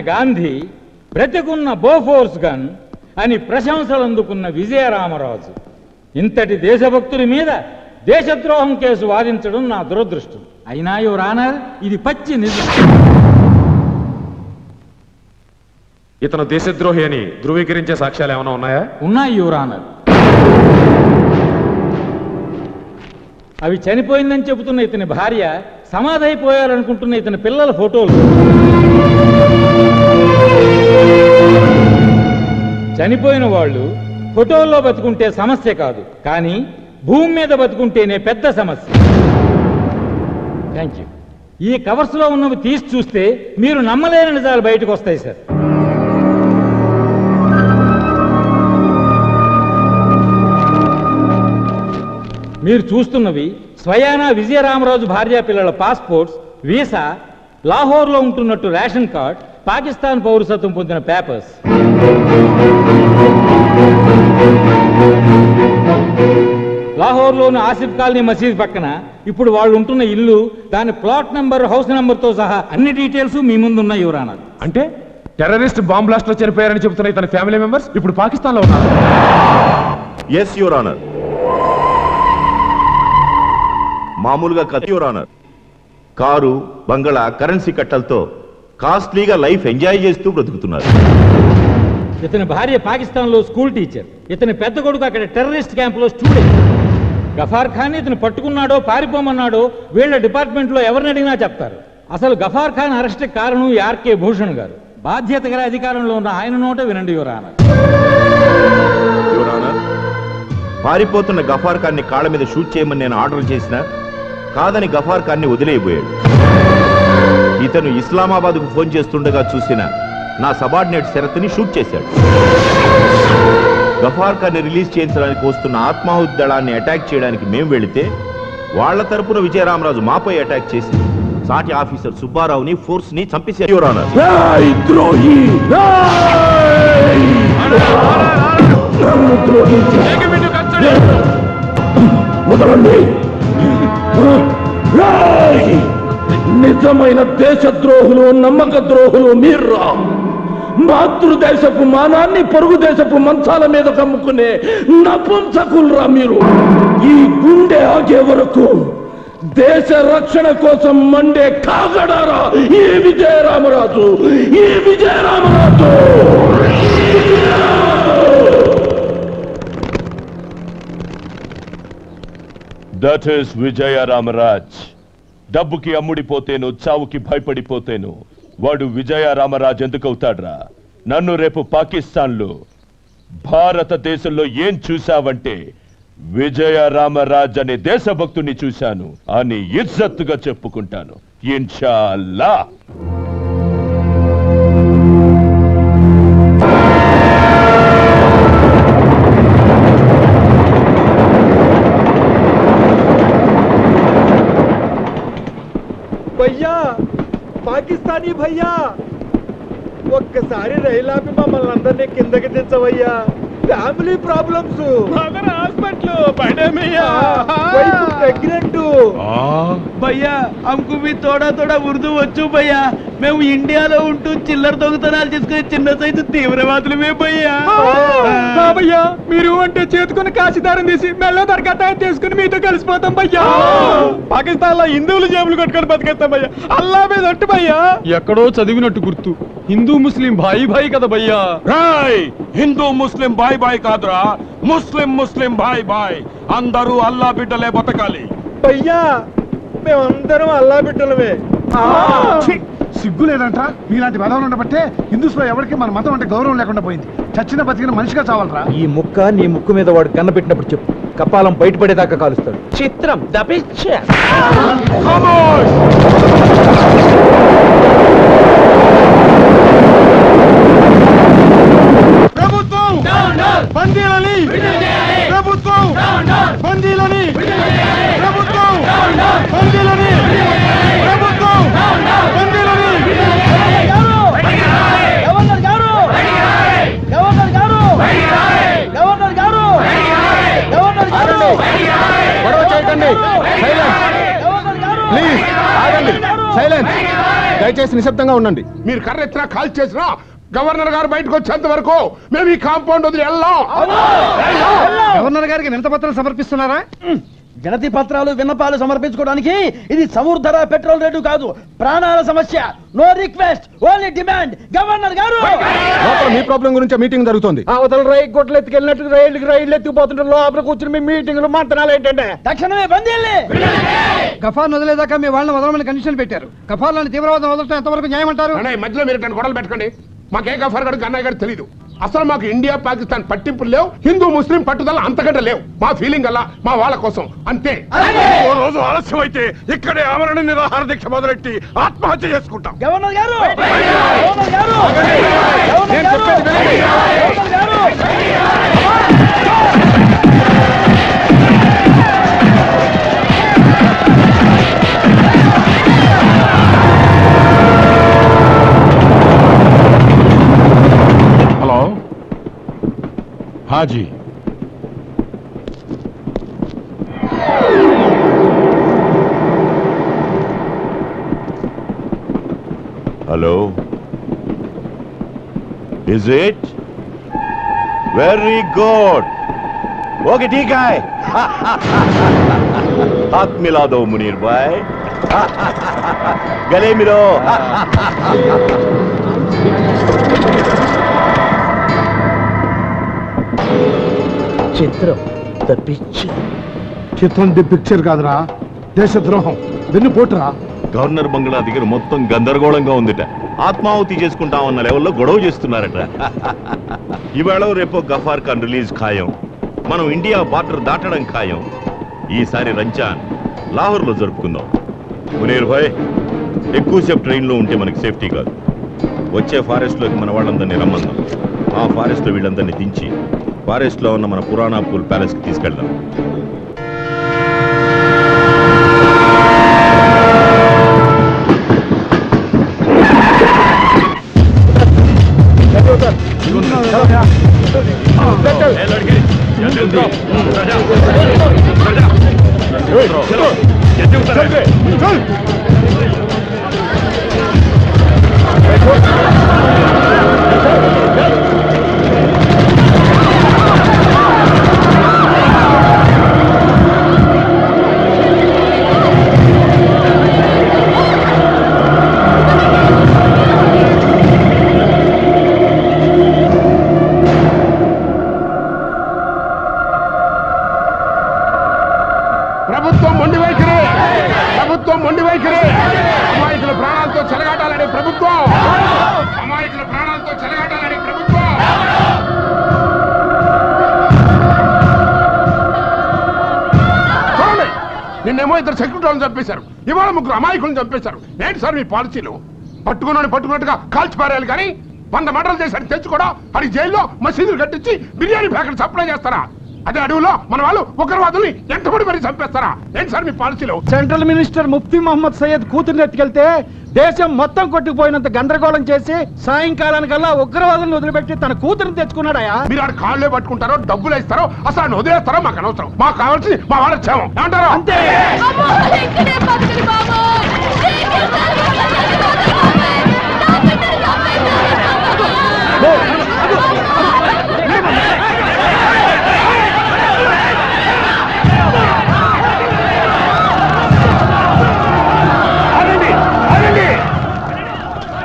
గాంధీ, బ్రతికున్న Bofors gun అని ప్రశంసలు అందుకున్న విజయరామరాజు. ఇంతటి దేశభక్తుడి మీద దేశద్రోహం కేసు వాదించడం నా దురదృష్టం. అయినా యువర్ ఆనర్, ఇది పచ్చి నిజం. ఇతను దేశద్రోహి అని ధృవీకరించే సాక్ష్యాలు ఏమైనా ఉన్నాయా? ఉన్నాయి యువర్ ఆనర్. అవి చనిపోయిందని చెబుతున్న ఇతని భార్య, సమాధైపోయారనుకుంటున్న ఇతని పిల్లల ఫోటోలు. చనిపోయిన వాళ్ళు ఫోటోల్లో బతుకుంటే సమస్య కాదు, కానీ భూమి మీద బతుకుంటేనే పెద్ద సమస్య. Thank you. ఈ కవర్స్లో ఉన్నవి తీసి చూస్తే మీరు నమ్మలేని నిజాలు బయటకు వస్తాయి సార్. మీరు చూస్తున్నవి స్వయానా విజయరామరాజు భార్యా పిల్లల పాస్పోర్ట్స్, వీసా, లాహోర్లో ఉంటున్నట్టు రేషన్ కార్డ్, పాకిస్తాన్ పౌరసత్వం పొందిన పేపర్స్. లాహోర్లోని ఆసిఫ్ కాలనీ మసీద్ పక్కన ఇప్పుడు వాళ్ళు ఉంటున్న ఇల్లు, దాని ప్లాట్ నెంబర్, హౌస్ నెంబర్తో సహా అన్ని డీటెయిల్స్ మీ ముందు ఉన్నాయి యువర్ ఆనర్. అంటే టెర్రరిస్ట్ బాంబ్ బ్లాస్ట్ లో చనిపోయారని చెబుతున్న ఇతని ఫ్యామిలీ మెంబర్స్ ఇప్పుడు పాకిస్తాన్ లో ఉన్నారు. Yes your honour. మామూలుగా కథ యువర్ ఆనర్. కారు, బంగళా, కరెన్సీ కట్టలతో కాస్ట్లీగా లైఫ్ ఎంజాయ్ చేస్తూ బ్రతుకుతున్నారు. ఇతని భార్య పాకిస్తాన్లో స్కూల్ టీచర్, ఇతని పెద్ద కొడుకు అక్కడ టెర్రరిస్ట్ క్యాంపులో స్టూడెంట్. గఫార్ ఖాన్ ఇతను పట్టుకున్నాడో పారిపోమన్నాడో వీళ్ళ డిపార్ట్మెంట్లో ఎవరిని అడిగినా చెప్తారు. అసలు గఫార్ ఖాన్ అరెస్ట్ కారణం ఆర్కే భూషణ్ గారు. బాధ్యత గల అధికారంలో ఉన్న ఆయన నోట వినండి యువర్ ఆనర్. యువర్ ఆనర్, పారిపోతున్న గఫార్ ఖాన్ని కాళ్ళ మీద షూట్ చేయమని నేను ఆర్డర్ చేసినా కాదని గఫార్ ఖాన్ని వదిలేయబోయాడు. ఇతను ఇస్లామాబాద్కు ఫోన్ చేస్తుండగా చూసిన నా సబార్డినేట్ శరత్ని షూట్ చేశాడు. గఫార్ ఖాన్ని రిలీజ్ చేయించడానికి వస్తున్న ఆత్మాహుతి దళాన్ని అటాక్ చేయడానికి మేము వెళితే వాళ్ల తరపున విజయరామరాజు మాపై అటాక్ చేసి సాటి ఆఫీసర్ సుబ్బారావుని ఫోర్స్ ని చంపేశారు యువర్ ఆనర్. నిజమైన దేశద్రోహులు, నమ్మక ద్రోహులు మీర్రా. మాతృదేశపు మానాన్ని పొరుగు దేశపు మంచాల మీద కమ్ముకునే నపుంసకుల్రా మీరు. ఈ గుండె ఆగే వరకు దేశ రక్షణ కోసం మండే కాగడారా ఈ విజయరామరాజు. ఈ విజయరామరాజు దట్ ఈస్ విజయరామరాజ్. డబ్బుకి అమ్ముడిపోతేను, చావుకి భయపడిపోతేను వాడు విజయరామరాజ్ ఎందుకవుతాడ్రా? నన్ను రేపు పాకిస్తాన్లో, భారతదేశంలో ఏం చూశావంటే విజయరామరాజ్ అనే దేశభక్తుని చూశాను అని ఇజ్జత్తుగా చెప్పుకుంటాను ఇన్షాల్లా. భయ్యా, పాకిస్తానీ భయ్యా, ఒక్కసారి రైలు ఆపి మమ్మల్ని అందరినీ కిందకి దించవయ్యా. Family problems, hospital, pregnant. భయ్యా హమ్కు भी थोड़ा थोड़ा ఉర్దూ వచ్చు భయ్యా. మేము ఇండియాలో ఉంటూ చిల్లర దొంగతనాలు చేసుకునే చిన్న సైజు తీవ్రవాదులమే భయ్యా. భయ్యా, మీరు అంటే చేతుకుని కాశీదారం తీసి మెల్ల దరగతాయం చేసుకుని మీతో కలిసిపోతాం భయ్యా. పాకిస్తాన్ లో హిందువులు జేబులు కట్టుకొని బతికేస్తాం భయ్యా. అల్లా మీద ఒట్టు భయ్యా. ఎక్కడో చదివినట్టు గుర్తు, హిందూ ముస్లిం భాయి భాయి కదా భయ్యా. హిందూ ముస్లిం భాయ్ భాయ్ కాదురా, ముస్లిం ముస్లిం భాయ్ భాయ్. అందరూ అల్లా బిడ్డలే బతకాలి భయ్యా. మేమందరం అల్లా బిడ్డలమే. సిగ్గు లేదంటరా మీలాంటి వెధవలు ఉండబట్టే హిందూస్ లో ఎవరికి మన మతం అంటే గౌరవం లేకుండా పోయింది. చచ్చిన బతికిన మనిషిగా చావాలరా. ఈ ముక్క నీ ముక్కు మీద వాడు కన్న పెట్టినప్పుడు చెప్పు, కపాలం బయటపడేదాకా కాలుస్తాడు. చిత్రం దపిచ్చ. ప్రభుత్వం బందీలని, ప్రభుత్వం బందీలని, ప్రభుత్వం బందీలని, ప్రభుత్వం బందీలని. గవర్నర్ గారు, గవర్నర్ గారు, గవర్నర్ గారు, గవర్నర్ గారు, గొడవ చేయకండి, సైలెన్స్ ప్లీజ్, ఆగండి, సైలెన్స్. దయచేసి నిశ్శబ్దంగా ఉండండి. మీరు కర్ర ఎత్తినా కాల్ చేసినా గవర్నర్ గారు బయటకు వచ్చేంత వరకు మేము ఈ కాంపౌండ్ వదిలి వెళ్ళాం. గవర్నర్ గారికి వినతిపత్రం సమర్పిస్తున్నారా? వినతి పత్రాలు విన్నపాలు సమర్పించుకోవడానికి ఇది సముద్ర పెట్రోల్ రేటు కాదు, ప్రాణాల సమస్య. No request, only demand. Governor గారు, మీ ప్రాబ్లం గురించి మీటింగ్ జరుగుతుంది. అవతల రైలు గొడ్లు ఎత్తుకెళ్ళినట్టు రైలు ఎత్తుకుపోతుంటారు. లోపల కూర్చుని మీ మీటింగ్లు మంతనాలు ఏంటంటే తక్షణమే బంద్ చేయాలి. గఫార్ వదిలేదాకా మీ వాళ్ళని వదలమని కండిషన్ పెట్టారు. గఫార్లను తీవ్రవాదం వదలటం ఎంతవరకు న్యాయం అంటారు? మధ్యలో మీరు గొడవలు పెట్టుకోండి. మాకే గఫార్ గారు అన్నయ్య గారు తెలియదు. అసలు మాకు ఇండియా పాకిస్తాన్ పట్టింపులు లేవు, హిందూ ముస్లిం పట్టుదల అంతకంటే లేవు. మా ఫీలింగ్ అలా మా వాళ్ళ కోసం అంతే. ఓ రోజు ఆలస్యం అయితే ఇక్కడే ఆమరణ నిరాహార దీక్ష మొదలెట్టి ఆత్మహత్య చేసుకుంటాం. గవర్నర్ గారు, hello Haji, Hello? Is it? Very good. Okay, ठीक है. हाथ मिला दो मुनीर भाई. गले मिलो. చిత్రం ద పిక్చర్. చిత్రం ది పిక్చర్ కాదురా, దేశద్రోహం వెన్నుపోటురా. గవర్నర్ బంగ్లా దగ్గర మొత్తం గందరగోళంగా ఉందిట. ఆత్మాహుతి చేసుకుంటామన్న లెవెల్లో గొడవ చేస్తున్నారట. ఇవాళ రేపో గఫార్ ఖాన్ రిలీజ్ ఖాయం. మనం ఇండియా బార్డర్ దాటడం ఖాయం. ఈసారి రంజాన్ లాహోర్లో జరుపుకుందాం. మునీర్ భాయ్, ఎక్కువసేపు ట్రైన్లో ఉంటే మనకి సేఫ్టీ కాదు. వచ్చే ఫారెస్ట్లోకి మన వాళ్ళందరినీ రమ్మందాం. ఆ ఫారెస్ట్లో వీళ్ళందరినీ దించి ఫారెస్ట్లో ఉన్న మన పురాణా పూల్ ప్యాలెస్కి తీసుకెళ్దాం. నిన్నేమో ఇద్దరు సెక్యూరిటీలను చంపేశారు, ఇవాళ ముగ్గురు అమాయకులను చంపేశారు. ఏంటి సార్ మీ పాలసీలు? పట్టుకున్నట్టుగా కాల్చిపారేయాలి కానీ 100 మర్డర్లు చేశాడు తెచ్చుకోడా అది జైల్లో మసీదులు కట్టించి బిర్యానీ ప్యాకెట్ సప్లై చేస్తారా? అదే అడవులో మన వాళ్ళు ఉగ్రవాదుల్ని ఎంతమంది మరి చంపేస్తారా? ఏంటి సార్ మీ పాలసీలు? సెంట్రల్ మినిస్టర్ ముఫ్తీ మహమ్మద్ సయ్యద్ కూతుర్ని ఎత్తుకెళ్తే దేశం మొత్తం కొట్టుకుపోయినంత గందరగోళం చేసి సాయంకాలానికల్లా ఉగ్రవాదులను వదిలిపెట్టి తన కూతురుని తెచ్చుకున్నాడయా. మీరు ఆడ కాళ్ళే పట్టుకుంటారో డబ్బులు ఇస్తారో అసలు ఆయన వదిలేస్తారో మాకు అనవసరం. మాకు కావాల్సింది మా వాళ్ళ క్షేమం. ఏమంటారు? అంతే.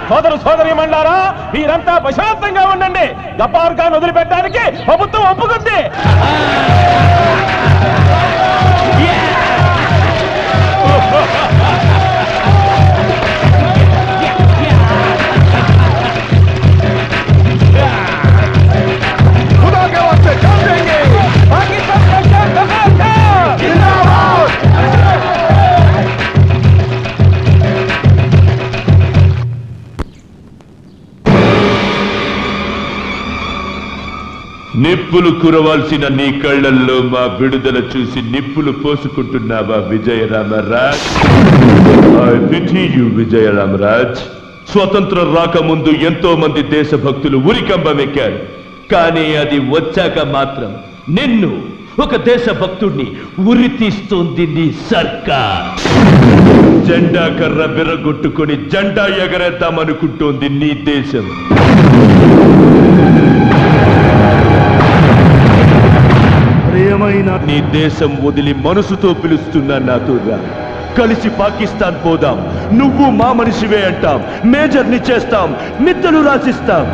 సోదరు సోదరి మండారా, మీరంతా ప్రశాంతంగా ఉండండి. గఫార్ ఖాన్ వదిలిపెట్టడానికి ప్రభుత్వం ఒప్పుకుంది. నిప్పులు కురవాల్సిన నీ కళ్ళల్లో మా విడుదల చూసి నిప్పులు పోసుకుంటున్నావా Vijayaramaraj? I pity you Vijayaramaraj. స్వతంత్రం రాకముందు ఎంతో మంది దేశభక్తులు ఉరికంబమెక్కారు. కానీ అది వచ్చాక మాత్రం నిన్ను ఒక దేశభక్తుడిని ఉరి తీస్తోంది నీ సర్కార్. జెండా కర్ర బిరగొట్టుకొని జెండా ఎగరేద్దామనుకుంటోంది నీ దేశం. ప్రియమైన నీ దేశం వదిలి మనసుతో పిలుస్తున్నా నాతో రా. కలిసి పాకిస్తాన్ పోదాం. నువ్వు మా మనిషివే అంటాం, మేజర్ని చేస్తాం, మిత్తలు రాసిస్తాం.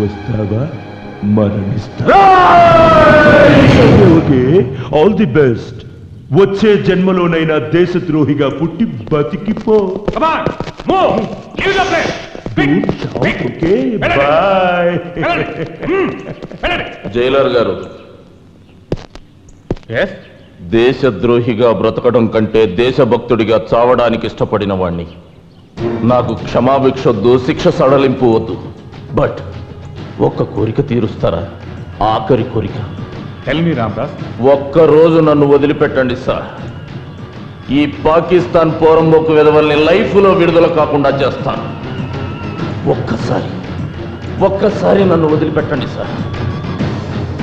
వస్తావా? మరణిస్తా. Okay, all the best. వచ్చే జన్మలోనైనా దేశద్రోహిగా పుట్టి బతికిపో. జైలర్ గారు, దేశద్రోహిగా బ్రతకడం కంటే దేశభక్తుడిగా చావడానికి ఇష్టపడిన వాణ్ణి. నాకు క్షమాభిక్షొద్దు, శిక్ష సడలింపు వద్దు. బట్ ఒక్క కోరిక తీరుస్తారా? ఆఖరి కోరిక. ఒక్కరోజు నన్ను వదిలిపెట్టండి సార్. ఈ పాకిస్తాన్ పోరంబోకు విధవల్ని లైఫ్లో విడుదల కాకుండా చేస్తాను. ఒక్కసారి నన్ను వదిలిపెట్టండి సార్.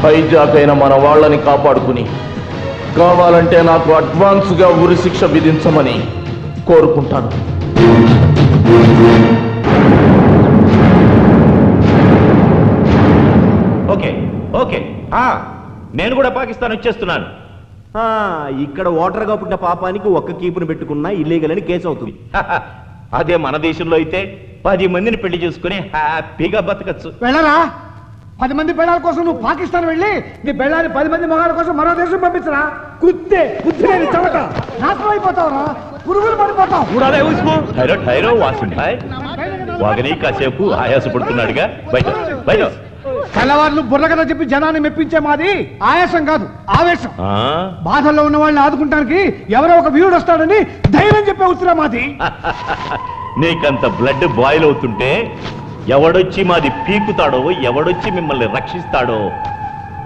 హైజాక్ అయిన మన వాళ్ళని కాపాడుకుని కావాలంటే నాకు అడ్వాన్స్గా ఉరి శిక్ష విధించమని కోరుకుంటాను. ఓకే ఓకే, నేను కూడా పాకిస్తాన్ వచ్చేస్తున్నాను. ఇక్కడ ఓటర్గా పుట్టిన పాపానికి ఒక్క కీపును పెట్టుకున్నా ఇల్లీగల్ అని కేసు అవుతుంది. అదే మన దేశంలో అయితే 10 మందిని పెళ్లి చేసుకుని హ్యాపీగా బతకచ్చు. వెళ్ళరా, 10 మంది పెళ్ళాల కోసం నువ్వు పాకిస్తాన్ వెళ్ళి నీ పెళ్ళాన్ని 10 మంది మగాళ్ళ కోసం మరో దేశం పంపించరా? కుత్తే బుద్ధి లేని చవట, నాశనం అయిపోతావురా, పురుగులు పడిపోతావు. వాగని కాసేపు ఆయాసపడుతున్నాడుగా, బయట బయట. తెల్లవాళ్ళు బుర్ర కథ చెప్పి జనాన్ని మెప్పించే మాది ఆయాసం కాదు, ఆవేశం. బాధల్లో ఉన్న వాళ్ళని ఆదుకుంటానికి ఎవరో ఒక వీరుడు వస్తాడని ధైర్యం చెప్పే ఉత్తరా మాది. నీకంత బ్లడ్ బాయిల్ అవుతుంటే ఎవడొచ్చి మాది పీకుతాడో, ఎవడొచ్చి మిమ్మల్ని రక్షిస్తాడో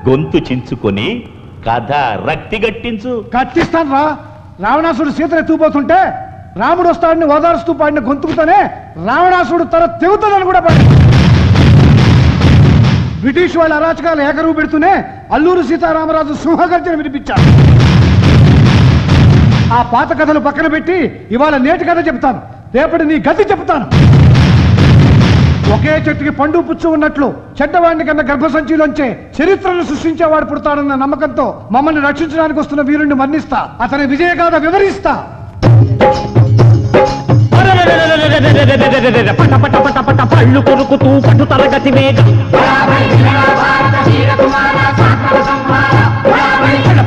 గొంతు చించుకొని కథ రక్తి గట్టించు. కట్టిస్తాను రా. రావణాసుడు సీతను ఎత్తుకుపోతుంటే రాముడు వస్తాడని ఓదారుస్తూ పాడిన గొంతుకుతోనే రావణాసుడు తన తెగుతుందని కూడా పాడి. బ్రిటిష్ వాళ్ళ అరాచకాలు ఏకరువు పెడుతూనే అల్లూరు సీతారామరాజు సింహగర్జన వినిపించారు. ఆ పాత కథలు పక్కన పెట్టి ఇవాళ నేటి కథ చెప్తాను, రేపటి నీ గతి చెప్తాను. ఒకే చెట్టుకి పండు పుచ్చు ఉన్నట్లు చెడ్డవాడిని కన్నా గర్భసంచిలోంచే చరిత్రను సృష్టించేవాడు పుడతాడన్న నమ్మకంతో మమ్మల్ని రక్షించడానికి వస్తున్న వీరుణ్ణి మన్నిస్తా, అతని విజయగాథ వివరిస్తా. పట పట పట పట పళ్ళు కొరుకుతూ పట్టు తరగతి వేగ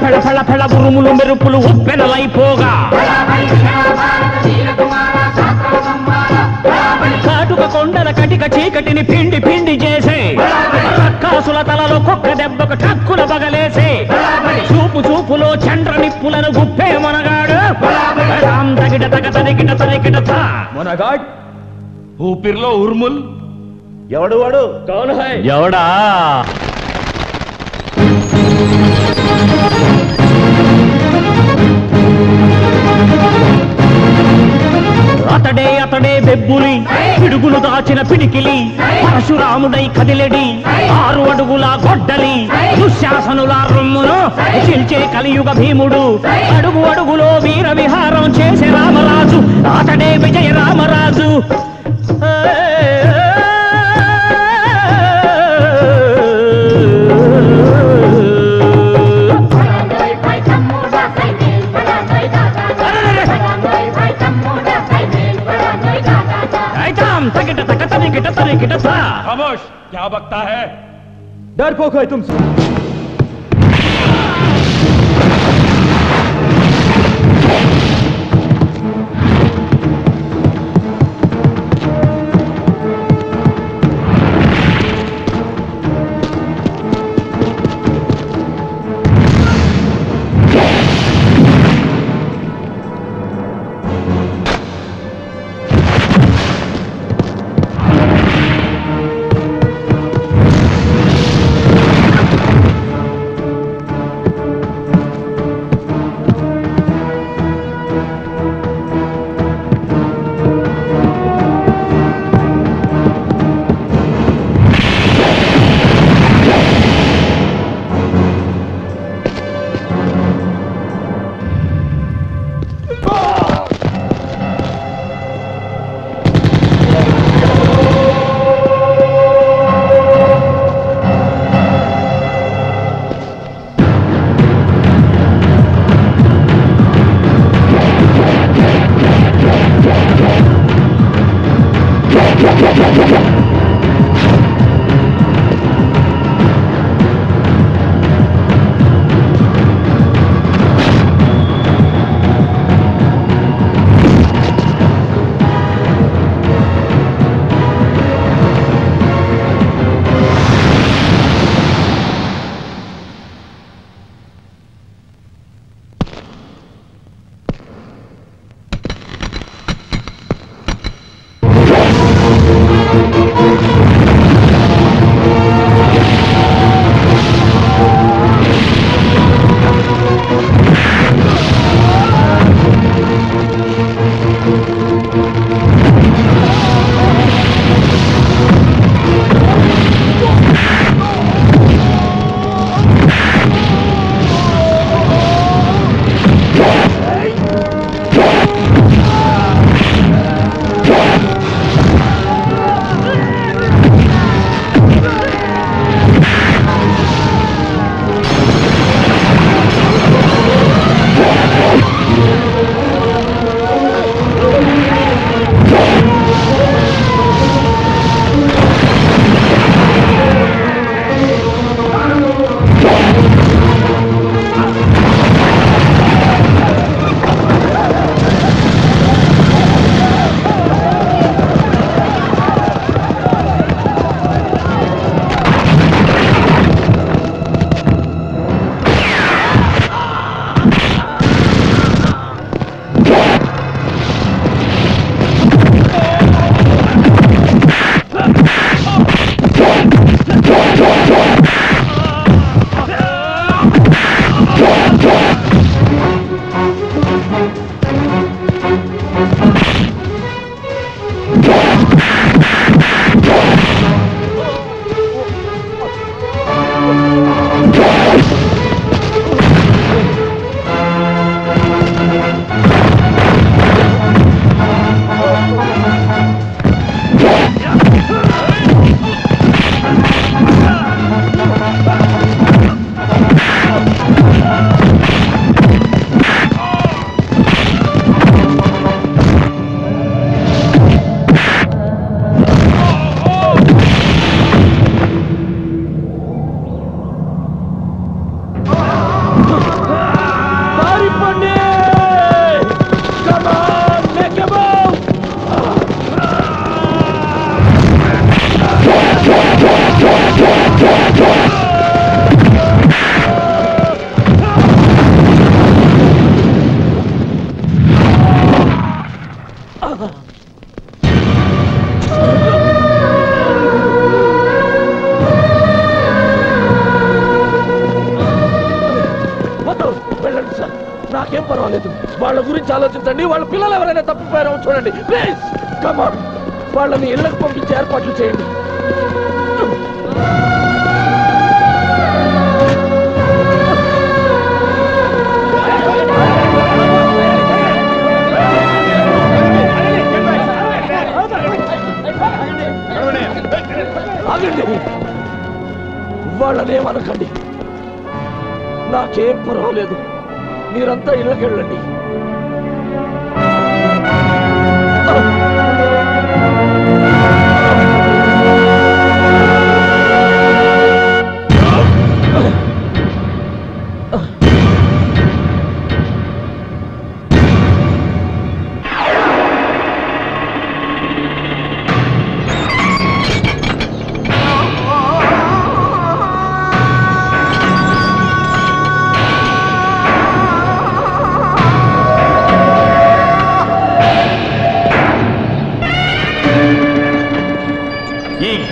ఫెళ ఫెళ ఫెళ ఉరుములు మెరుపులు ఉప్పెనలైపోగా కాటుక కొండల కటిక చీకటిని పిండి పిండి చేసే కాసుల తలలో కుక్క దెబ్బకు టక్కుల బగలేసే చూపు చూపులో చండ్ర నిప్పులను గుప్పే మనగాడు తగిట తగ తరికిట తరికిట మనగాడ్ ఊపిరిలో ఉర్ముల్. ఎవడు వాడు? ఎవడా? అతడే అతడే బెబ్బులి, పిడుగులు దాచిన పిడికిలి, పరశురాముడై కదిలెడి 6 అడుగుల గొడ్డలి, దుశ్శాసనుల రొమ్మును చిల్చే కలియుగ భీముడు, అడుగు అడుగులో వీర విహారం చేసే రామరాజు, అతడే విజయ రామరాజు. खामोश, क्या बकता है? डरपोक है तुमसे। లేదు. వాళ్ళ గురించి ఆలోచించండి. వాళ్ళ పిల్లలు ఎవరైనా తప్పిపోయారో చూడండి ప్లీజ్. కమాన్, వాళ్ళని ఇళ్ళకు పంపించే ఏర్పాట్లు చేయండి. ఆగండి, వాళ్ళనేమనకండి. నాకేం పర్వాలేదు, మీరంతా ఇళ్ళకెళ్ళండి.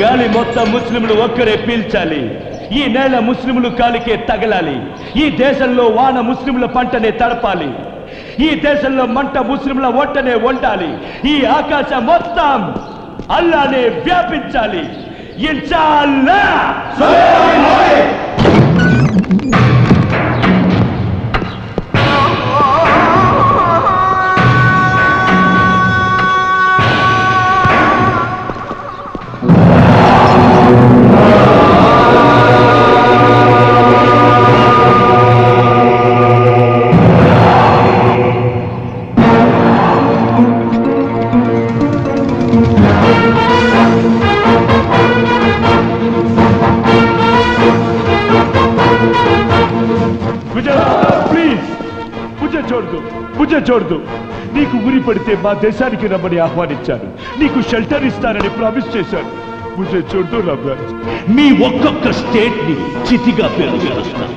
గాలి మొత్తం ముస్లింలు ఒక్కరే పీల్చాలి. ఈ నేల ముస్లింలు కాలికే తగలాలి. ఈ దేశంలో వాన ముస్లింల పంటనే తడపాలి. ఈ దేశంలో మంట ముస్లింల ఒట్టనే వండాలి. ఈ ఆకాశం మొత్తం అల్లానే వ్యాపించాలి. ఇన్షాఅల్లాహ్. చూడదు. నీకు ఉరి పడితే మా దేశానికి రమ్మని ఆహ్వానించాను. నీకు షెల్టర్ ఇస్తానని ప్రామిస్ చేశాను. ముజే చూడదు రామ్రాజ్, మీ ఒక్కొక్క స్టేట్ ని చితిగా పేరుస్తాను.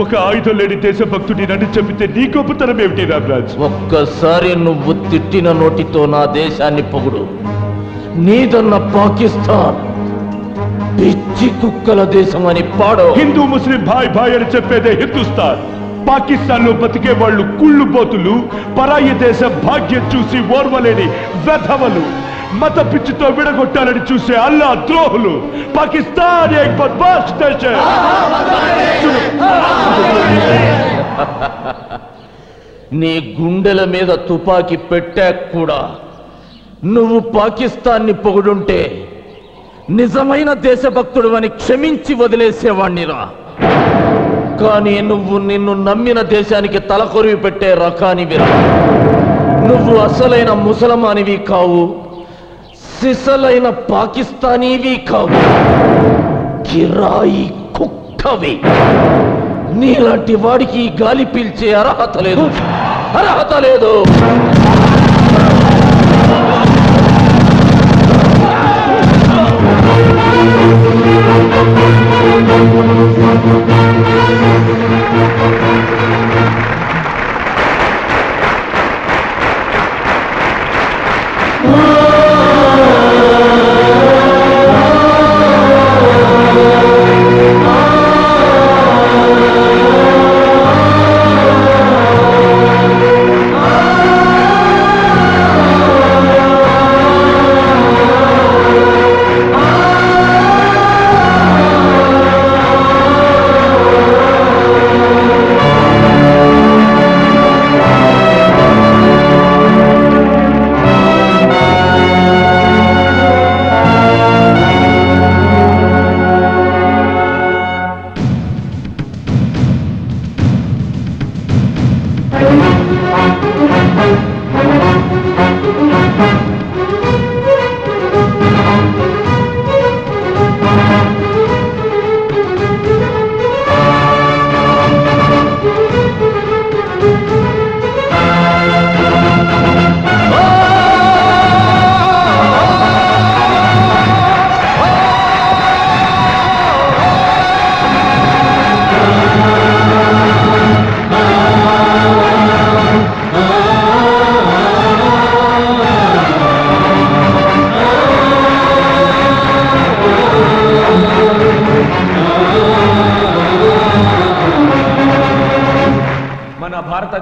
ఒక ఆయుధం లేని దేశభక్తుడి నన్ను చెప్పితే నీ గొప్పతనం ఏమిటి రామ్రాజ్? ఒక్కసారి నువ్వు తిట్టిన నోటితో నా దేశాన్ని పొగుడు. నీదన్న పాకిస్తాన్ పిచ్చి కుక్కల దేశం అని పాడో. హిందూ ముస్లిం భాయ్ భాయ్ అని చెప్పేదే హిందుస్థాన్. పాకిస్తాన్ లో బతికే వాళ్ళు కుళ్ళు బోతులు, పరాయి దేశం భాగ్యం చూసి ఓర్వలేని వెధవలు, మత పిచ్చితో విడగొట్టాలని చూసే అల్లా ద్రోహులు. పాకిస్తాన్ ఏక్ బద్మాష్ దేశం. నీ గుండెల మీద తుపాకీ పెట్టాక కూడా నువ్వు పాకిస్తాన్ని పొగుడుంటే నిజమైన దేశభక్తుడు అని క్షమించి వదిలేసేవాణ్ణిరా. కానీ నువ్వు నిన్ను నమ్మిన దేశానికి తలకొరివి పెట్టే రకానివిరా. నువ్వు అసలైన ముసలమానివి కావు, సిసలైన పాకిస్తానీవి కావు, కిరాయి కుక్కవి. నీలాంటి వాడికి గాలి పీల్చే అర్హత లేదు, అర్హత లేదు.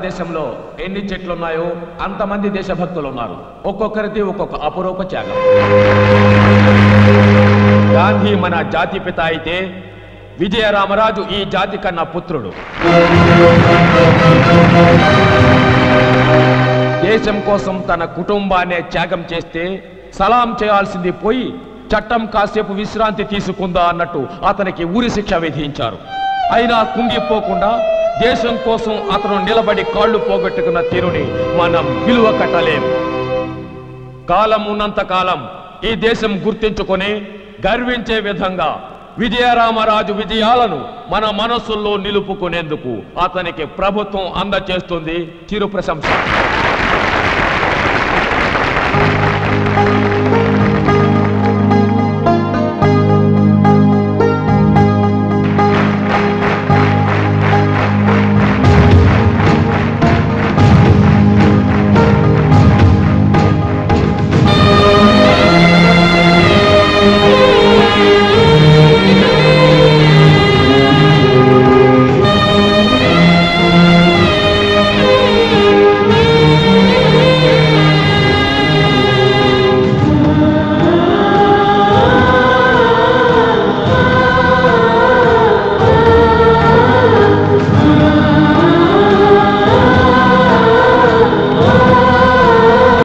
భారతదేశంలో ఎన్ని చెట్లున్నాయో అంతమంది దేశభక్తులు ఉన్నారు. ఒక్కొక్కరిది ఒక్కొక్క అపురూప త్యాగం. గాంధీ మన జాతి పిత అయితే విజయరామరాజు ఈ జాతి కన్నా పుత్రుడు. దేశం కోసం తన కుటుంబాన్నే త్యాగం చేస్తే సలాం చేయాల్సింది పోయి చట్టం కాసేపు విశ్రాంతి తీసుకుందా అన్నట్టు అతనికి ఉరి శిక్ష విధించారు. అయినా కుంగిపోకుండా దేశం కోసం అతను నిలబడి కాళ్ళు పోగొట్టుకున్న తీరుని మనం విలువ కట్టలేం. కాలం ఉన్నంత కాలం ఈ దేశం గుర్తించుకొని గర్వించే విధంగా విజయరామరాజు విజయాలను మన మనస్సుల్లో నిలుపుకునేందుకు అతనికి ప్రభుత్వం అందజేస్తుంది చిరు ప్రశంస.